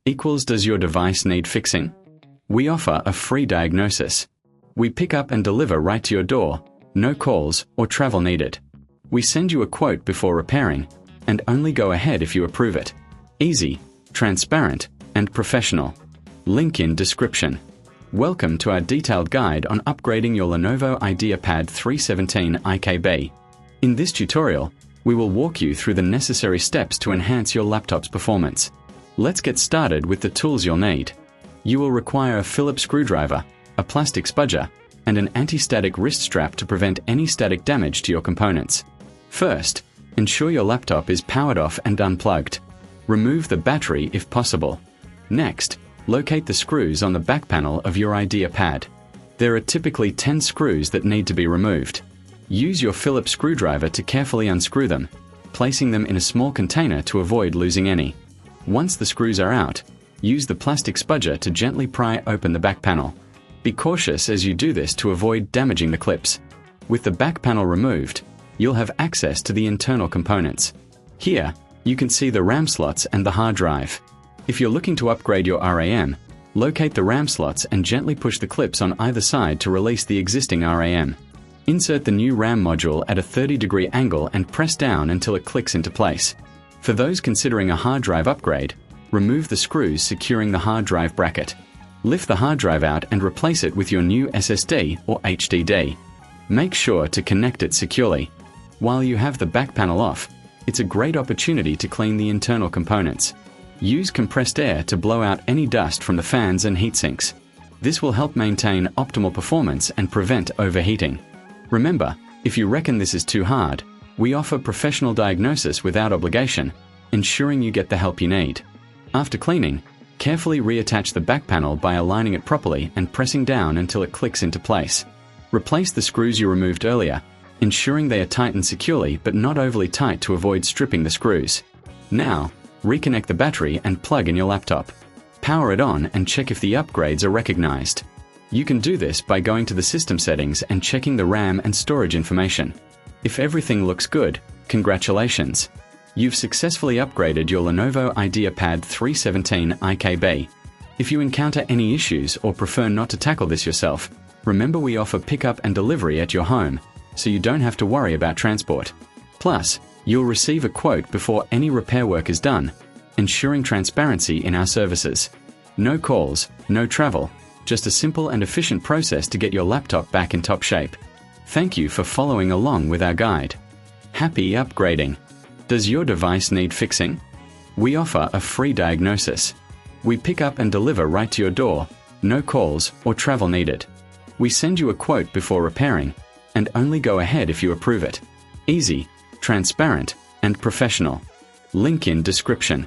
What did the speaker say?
equals does your device need fixing? We offer a free diagnosis. We pick up and deliver right to your door, no calls or travel needed. We send you a quote before repairing, and only go ahead if you approve it. Easy, transparent, and professional. Link in description. Welcome to our detailed guide on upgrading your Lenovo IdeaPad 317 IKB. In this tutorial, we will walk you through the necessary steps to enhance your laptop's performance. Let's get started with the tools you'll need. You will require a Phillips screwdriver, a plastic spudger, and an anti-static wrist strap to prevent any static damage to your components. First, ensure your laptop is powered off and unplugged. Remove the battery if possible. Next, locate the screws on the back panel of your IdeaPad. There are typically 10 screws that need to be removed. Use your Phillips screwdriver to carefully unscrew them, placing them in a small container to avoid losing any. Once the screws are out, use the plastic spudger to gently pry open the back panel. Be cautious as you do this to avoid damaging the clips. With the back panel removed, you'll have access to the internal components. Here, you can see the RAM slots and the hard drive. If you're looking to upgrade your RAM, locate the RAM slots and gently push the clips on either side to release the existing RAM. Insert the new RAM module at a 30-degree angle and press down until it clicks into place. For those considering a hard drive upgrade, remove the screws securing the hard drive bracket. Lift the hard drive out and replace it with your new SSD or HDD. Make sure to connect it securely. While you have the back panel off, it's a great opportunity to clean the internal components. Use compressed air to blow out any dust from the fans and heatsinks. This will help maintain optimal performance and prevent overheating. Remember, if you reckon this is too hard, we offer professional diagnosis without obligation, ensuring you get the help you need. After cleaning, carefully reattach the back panel by aligning it properly and pressing down until it clicks into place. Replace the screws you removed earlier, ensuring they are tightened securely but not overly tight to avoid stripping the screws. Now, reconnect the battery and plug in your laptop. Power it on and check if the upgrades are recognized. You can do this by going to the system settings and checking the RAM and storage information. If everything looks good, congratulations! You've successfully upgraded your Lenovo IdeaPad 317 IKB. If you encounter any issues or prefer not to tackle this yourself, remember we offer pickup and delivery at your home, so you don't have to worry about transport. Plus, you'll receive a quote before any repair work is done, ensuring transparency in our services. No calls, no travel, just a simple and efficient process to get your laptop back in top shape. Thank you for following along with our guide. Happy upgrading! Does your device need fixing? We offer a free diagnosis. We pick up and deliver right to your door, no calls or travel needed. We send you a quote before repairing, and only go ahead if you approve it. Easy, transparent, and professional. Link in description.